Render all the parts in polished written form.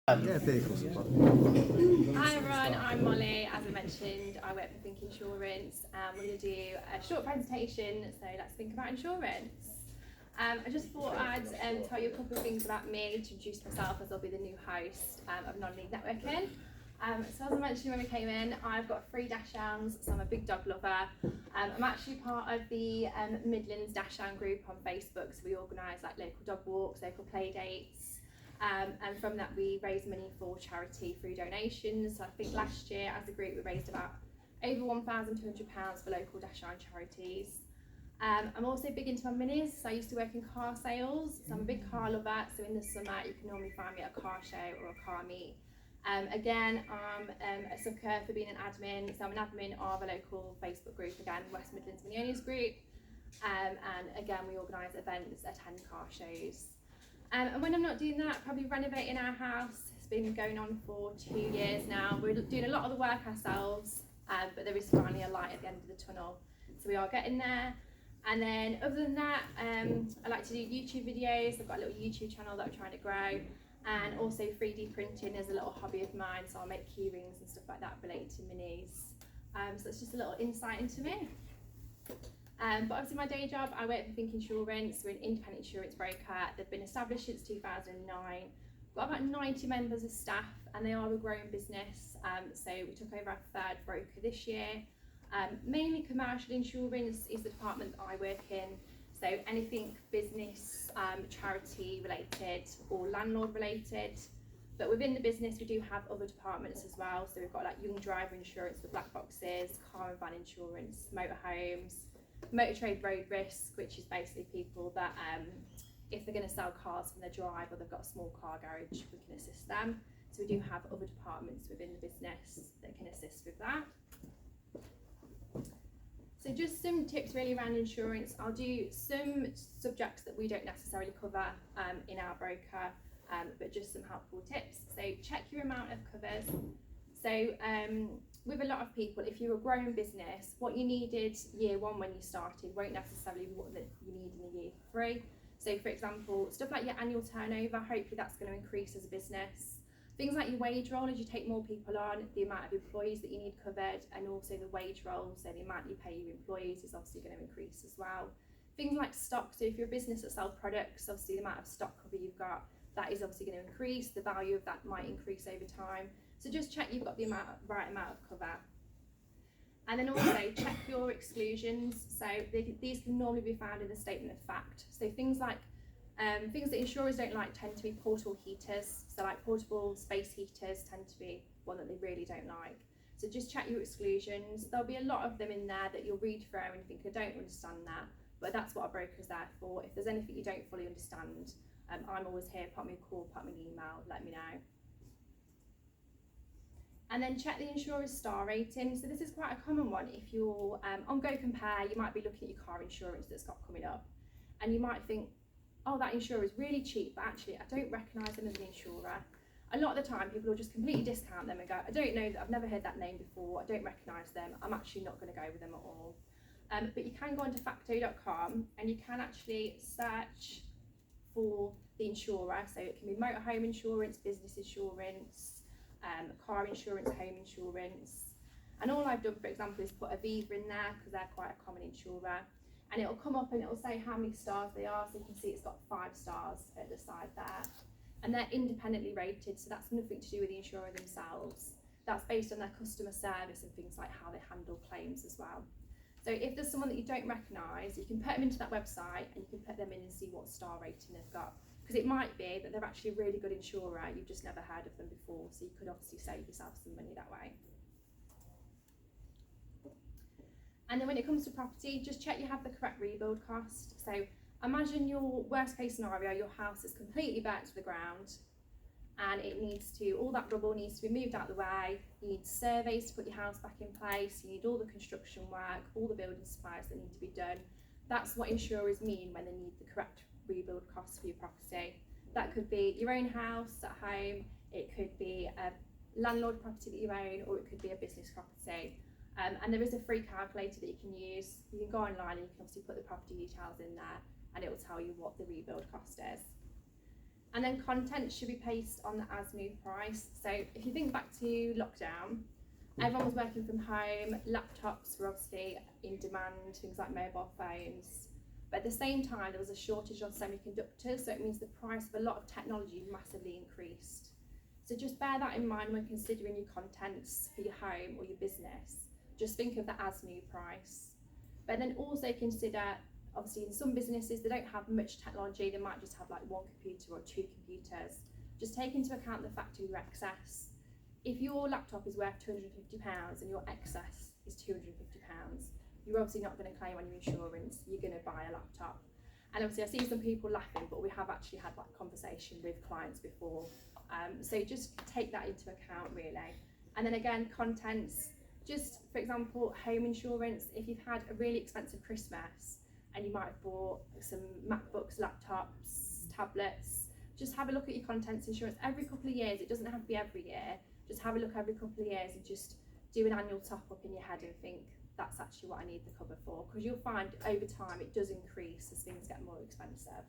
Vehicle support. Hi everyone, I'm Molly. As I mentioned, I work for Think Insurance and we're going to do a short presentation, so let's think about insurance. I just thought I'd tell you a couple of things about me to introduce myself, as I'll be the new host of Non-League Networking. So as I mentioned when we came in, I've got 3 Dachshunds, so I'm a big dog lover. I'm actually part of the Midlands Dachshund group on Facebook, so we organise like local dog walks, local play dates. And from that we raise money for charity through donations. So I think last year as a group we raised about over £1,200 for local Dachshund charities. I'm also big into my minis, so I used to work in car sales, so I'm a big car lover, so in the summer you can normally find me at a car show or a car meet. Again, I'm a sucker for being an admin, so I'm an admin of a local Facebook group, again West Midlands Mini Owners Group, and again we organise events, attend car shows. And when I'm not doing that, probably renovating our house. It's been going on for 2 years now. We're doing a lot of the work ourselves, but there is finally a light at the end of the tunnel. So we are getting there. And then other than that, I like to do YouTube videos. I've got a little YouTube channel that I'm trying to grow. And also 3D printing is a little hobby of mine. So I'll make key rings and stuff like that related to minis. So it's just a little insight into me. But obviously my day job, I work for Think Insurance. We're an independent insurance broker. They've been established since 2009. We've got about 90 members of staff and they are a growing business. So we took over our 3rd broker this year. Mainly commercial insurance is the department that I work in. So anything business, charity related or landlord related. But within the business we do have other departments as well. So we've got like young driver insurance for black boxes, car and van insurance, motorhomes, motor trade road risk, which is basically people that if they're going to sell cars from their drive or they've got a small car garage, we can assist them. So we do have other departments within the business that can assist with that. So just some tips really around insurance. I'll do some subjects that we don't necessarily cover in our broker, but just some helpful tips. So check your amount of covers. So with a lot of people, if you're a growing business, what you needed year 1 when you started won't necessarily be what you need in year 3. So for example, stuff like your annual turnover, hopefully that's going to increase as a business. Things like your wage roll, as you take more people on, the amount of employees that you need covered, and also the wage roll, so the amount you pay your employees is obviously going to increase as well. Things like stock, so if you're a business that sells products, obviously the amount of stock cover you've got, that is obviously going to increase, the value of that might increase over time. So just check you've got the right amount of cover. And then also check your exclusions. So these can normally be found in the statement of fact. So things like things that insurers don't like tend to be portable heaters. So like portable space heaters tend to be one that they really don't like. So just check your exclusions. There'll be a lot of them in there that you'll read through and think, I don't understand that. But that's what a broker's there for. If there's anything you don't fully understand, I'm always here. Pop me a call, pop me an email, let me know. And then check the insurer's star rating. So this is quite a common one. If you're on Go Compare, you might be looking at your car insurance that's got coming up, and you might think, oh, that insurer is really cheap, but actually I don't recognise them as an insurer. A lot of the time people will just completely discount them and go, I don't know, I've never heard that name before, I don't recognise them, I'm actually not going to go with them at all. But you can go onto facto.com and you can actually search for the insurer. So it can be motorhome insurance, business insurance, car insurance, home insurance. And all I've done, for example, is put Aviva in there because they're quite a common insurer. And it'll come up and it'll say how many stars they are. So you can see it's got 5 stars at the side there. And they're independently rated, so that's nothing to do with the insurer themselves. That's based on their customer service and things like how they handle claims as well. So if there's someone that you don't recognise, you can put them into that website and you can put them in and see what star rating they've got. Because it might be that they're actually a really good insurer, you've just never heard of them before, so you could obviously save yourself some money that way. And then when it comes to property, just check you have the correct rebuild cost. So imagine your worst case scenario, your house is completely burnt to the ground and it needs to, all that rubble needs to be moved out of the way, you need surveys to put your house back in place, you need all the construction work, all the building supplies that need to be done. That's what insurers mean when they need the correct rebuild costs for your property. That could be your own house at home, it could be a landlord property that you own, or it could be a business property. And there is a free calculator that you can use. You can go online and you can obviously put the property details in there and it will tell you what the rebuild cost is. And then content should be based on the as new price. So if you think back to lockdown, everyone was working from home, laptops were obviously in demand, things like mobile phones. But at the same time, there was a shortage on semiconductors, so it means the price of a lot of technology massively increased. So just bear that in mind when considering your contents for your home or your business. Just think of the as new price. But then also consider, obviously in some businesses, they don't have much technology, they might just have like one computer or two computers. Just take into account the fact of your excess. If your laptop is worth £250 and your excess is £250, you're obviously not going to claim on your insurance, you're going to buy a laptop. And obviously I see some people laughing, but we have actually had that conversation with clients before. So just take that into account really. And then again, contents, just for example, home insurance, if you've had a really expensive Christmas and you might have bought some MacBooks, laptops, tablets, just have a look at your contents insurance every couple of years. It doesn't have to be every year. Just have a look every couple of years and just do an annual top up in your head and think, that's actually what I need the cover for, because you'll find over time it does increase as things get more expensive.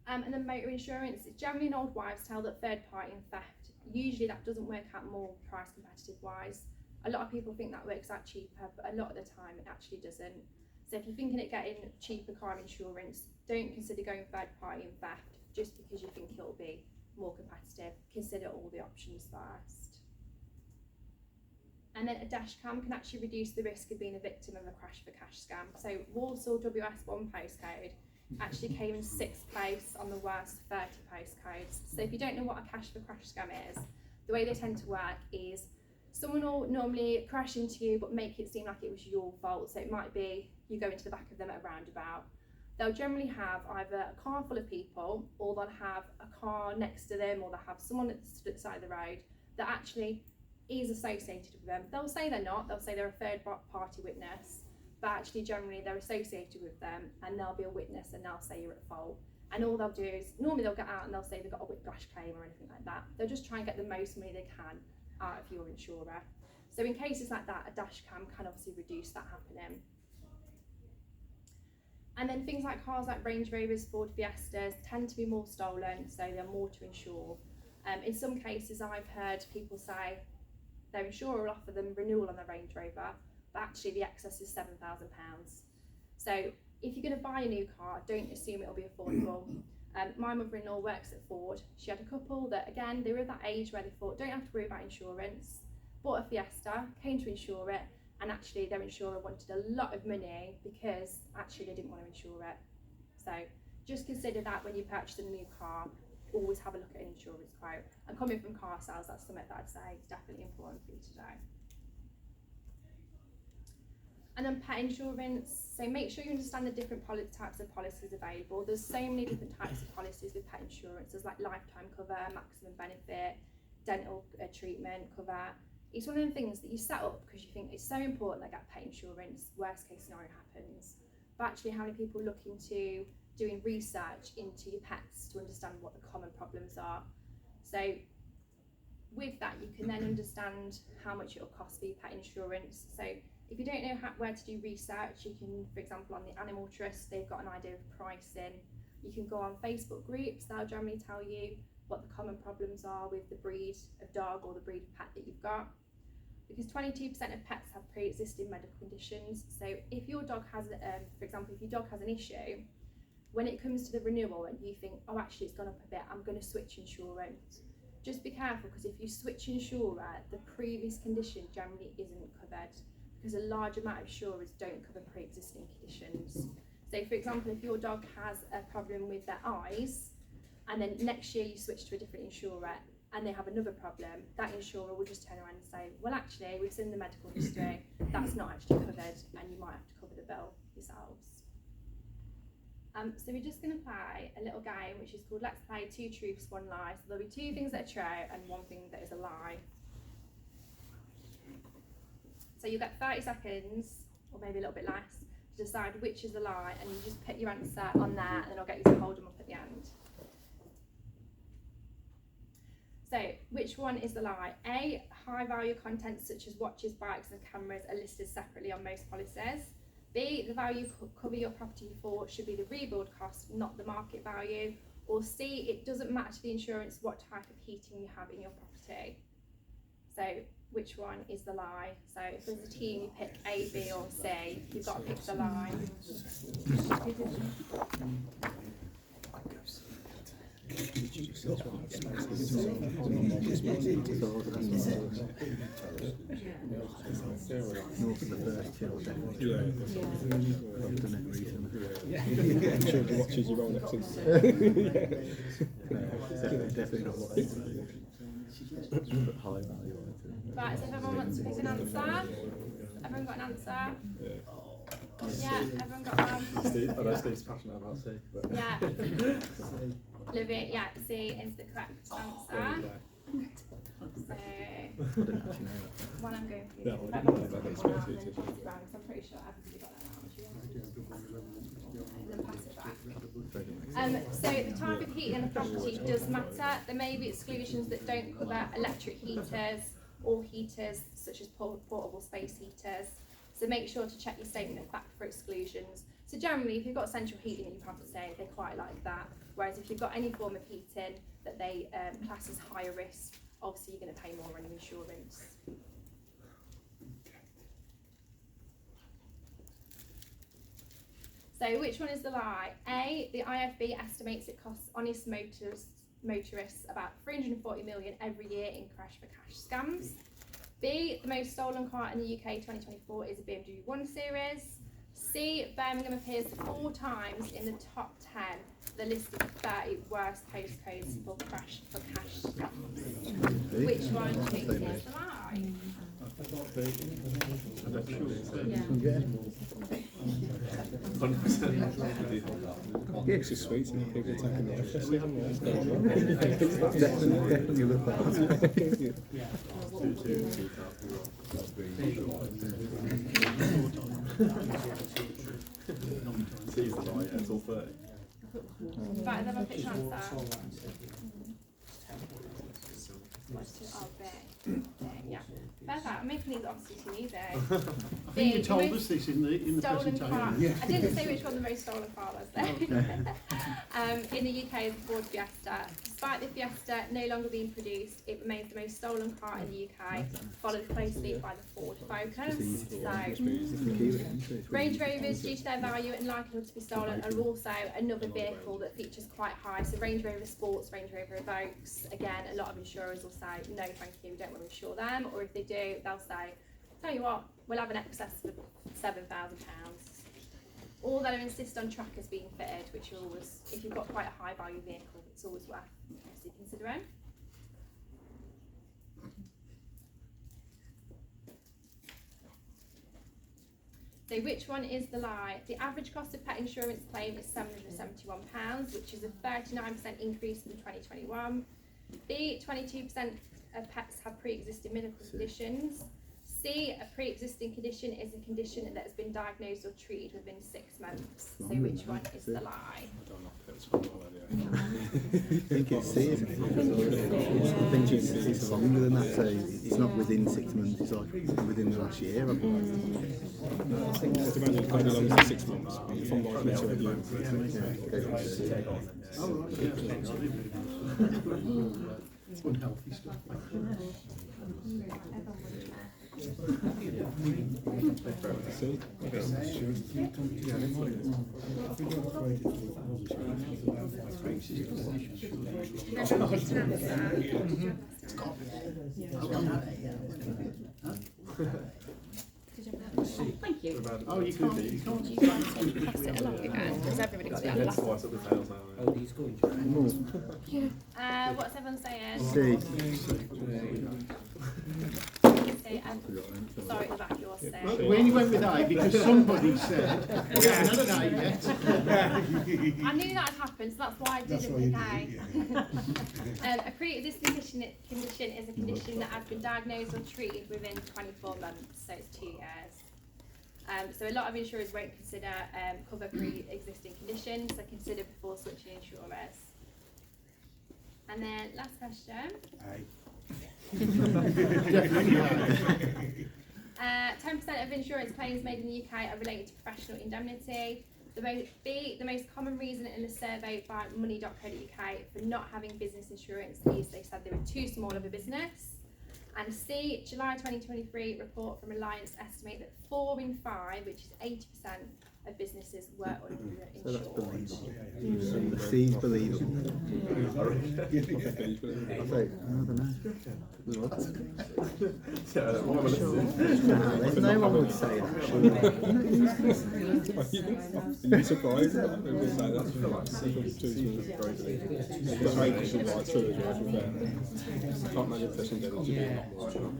And then motor insurance, it's generally an old wives' tale that third party and theft, usually that doesn't work out more price competitive wise. A lot of people think that works out cheaper, but a lot of the time it actually doesn't. So if you're thinking of getting cheaper car insurance, don't consider going third party and theft just because you think it'll be more competitive. Consider all the options first. And then a dash cam can actually reduce the risk of being a victim of a crash for cash scam. So Walsall WS1 postcode actually came in 6th place on the worst 30 postcodes. So if you don't know what a cash for crash scam is, the way they tend to work is someone will normally crash into you but make it seem like it was your fault. So it might be you go into the back of them at a roundabout. They'll generally have either a car full of people, or they'll have a car next to them, or they'll have someone that's stood at the side of the road that actually is associated with them. They'll say they're not, they'll say they're a third party witness, but actually generally they're associated with them and they'll be a witness and they'll say you're at fault. And all they'll do is, normally they'll get out and they'll say they've got a whiplash claim or anything like that. They'll just try and get the most money they can out of your insurer. So in cases like that, a dash cam can obviously reduce that happening. And then things like cars like Range Rovers, Ford Fiestas tend to be more stolen, so they're more to insure. In some cases I've heard people say their insurer will offer them renewal on their Range Rover, but actually the excess is £7,000. So if you're going to buy a new car, don't assume it'll be affordable. My mother-in-law works at Ford. She had a couple that, again, they were at that age where they thought, don't have to worry about insurance. Bought a Fiesta, came to insure it, and actually their insurer wanted a lot of money because actually they didn't want to insure it. So just consider that when you're purchasing a new car. Always have a look at an insurance quote. And coming from car sales, that's something that I'd say is definitely important for you to know. And then pet insurance, so make sure you understand the different types of policies available. There's so many different types of policies with pet insurance. There's like lifetime cover, maximum benefit, dental treatment cover. It's one of the things that you set up because you think it's so important that get pet insurance, worst case scenario happens. But actually how many people look into doing research into your pets to understand what the common problems are? So with that, you can then understand how much it will cost for your pet insurance. So if you don't know where to do research, you can, for example, on the Animal Trust, they've got an idea of pricing. You can go on Facebook groups, they'll generally tell you what the common problems are with the breed of dog or the breed of pet that you've got. Because 22% of pets have pre-existing medical conditions. So if your dog has, for example, if your dog has an issue, when it comes to the renewal and you think, oh, actually it's gone up a bit, I'm going to switch insurance. Just be careful, because if you switch insurer, the previous condition generally isn't covered, because a large amount of insurers don't cover pre-existing conditions. So for example, if your dog has a problem with their eyes, and then next year you switch to a different insurer and they have another problem, that insurer will just turn around and say, well actually, we've seen the medical history, that's not actually covered, and you might have to cover the bill yourselves. So we're just going to play a little game which is called Let's Play 2 Truths, 1 Lie. So there'll be 2 things that are true and 1 thing that is a lie. So you'll get 30 seconds, or maybe a little bit less, to decide which is a lie, and you just put your answer on there and then I'll get you to hold them up at the end. So which one is the lie? A, high value content such as watches, bikes and cameras are listed separately on most policies. B, the value you cover your property for should be the rebuild cost, not the market value. Or C, it doesn't matter to the insurance what type of heating you have in your property. So which one is the lie? So if there's a team, you pick A, B or C. You've got to pick the lie. Watches your own definitely not what high value. Right, so if everyone wants to pick an answer, everyone got an answer? Yeah, everyone got one. Steve, I know Steve's passionate about C. But Yeah. Love it, yeah, C is the correct answer. So, one I'm going through. I'm pretty sure everybody got that now. Then pass it back. So the type of heating in a property does matter. There may be exclusions that don't cover electric heaters or heaters such as portable space heaters. So make sure to check your statement of fact for exclusions. So generally, if you've got central heating in your property, they quite like that. Whereas if you've got any form of heating that they class as higher risk, obviously you're going to pay more on your insurance. So which one is the lie? A, the IFB estimates it costs honest motorists about 340 million every year in crash for cash scams. B, the most stolen car in the UK 2024 is a BMW 1 Series. C, Birmingham appears 4 times in the top 10 the list of 30 worst postcodes for cash scams. Which one do you think is the lie? yeah, it's just sweet and people taking the effort. Definitely look that. It's all 30. Right, then I'll pick an answer. Oh, B. Yeah. Perfect. I'm making these obviously too easy. I think you told us this in the stolen presentation. car. I didn't say which one the most stolen car was though. In the UK is the Ford Fiesta. Despite the Fiesta no longer being produced, it remains the most stolen car in the UK, followed closely by the Ford Focus. So, Range Rovers, due to their value and likelihood to be stolen, are also another vehicle that features quite high. So Range Rover Sports, Range Rover Evokes, again, a lot of insurers will say, no thank you, we don't want to insure them, or if they do, they'll say, tell you what, we'll have an excess of £7,000. Or they'll insist on trackers being fitted, which are always, if you've got quite a high value vehicle, it's always worth obviously considering. So which one is the lie? The average cost of pet insurance claim is £771, which is a 39% increase from 2021. B, 22% of pets have pre-existing medical conditions. C, a pre-existing condition is a condition that has been diagnosed or treated within 6 months. So which one is the lie? I don't know if it's one already. I think it's C, isn't it? I think it's longer than that, so it's not within 6 months, it's like within the last year. I think it's around maybe longer than 6 months from what I to review. It's unhealthy stuff. Thank you. Oh, you can't. Pass it along again, because everybody got the other last. Twice at the tails now. What's everyone saying? C. Sorry, the back yours say. We only went with A because somebody said we haven't had an A yet. I knew that had happened, so that's why I didn't pick A. A pre-existing condition is a condition that has been diagnosed or treated within 24 months, so it's 2 years. So a lot of insurers won't consider cover pre-existing conditions, so consider before switching insurers. And then last question. 10% of insurance claims made in the UK are related to professional indemnity. The most common reason in a survey by money.co.uk for not having business insurance is they said they were too small of a business. And C, July 2023 report from Alliance estimate that 4 in 5, which is 80% of businesses were underinsured. So that's believable. The C's believable. I think, I don't know. There's no one would say that, surely. Are you surprised? Everyone's like, that's too small. It's right, because you're right, true as well, to be fair. I can't imagine person getting to be a lot more.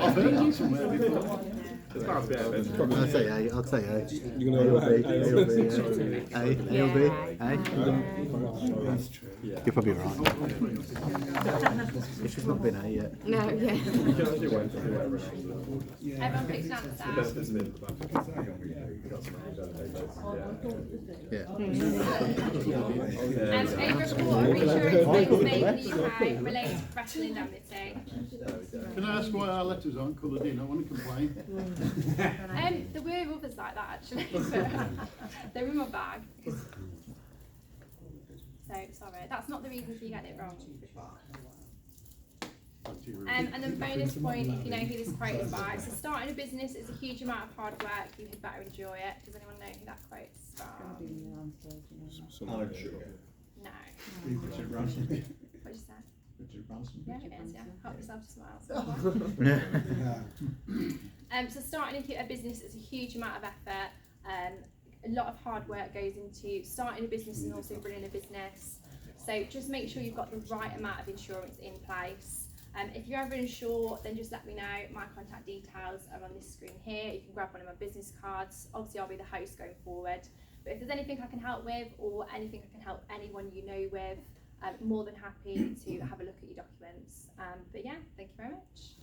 I've heard you somewhere before. I'd say A, I'd say A. You're going to A or B, A. You're probably right. It's just not been A yet. No, yeah. Everyone picked an answer. Yeah. A report of insurance claims made in the UK related to professional indemnity. Can I ask why our letters aren't coloured in? I want to complain. There were others like that actually, but they're in my bag. So sorry, that's not the reason for you getting it wrong. And then bonus point if you know who this quote is by. So starting a business is a huge amount of hard work. You had better enjoy it. Does anyone know who that quote's from? Alex Shaw. No. Richard Branson. What did you say? Richard Branson. Yeah, it is. Yeah. Help yourself to smile. So starting a business is a huge amount of effort. A lot of hard work goes into starting a business and also running a business. So just make sure you've got the right amount of insurance in place. If you're ever unsure, then just let me know. My contact details are on this screen here. You can grab one of my business cards. Obviously, I'll be the host going forward. But if there's anything I can help with or anything I can help anyone you know with, I'm more than happy to have a look at your documents. But yeah, thank you very much.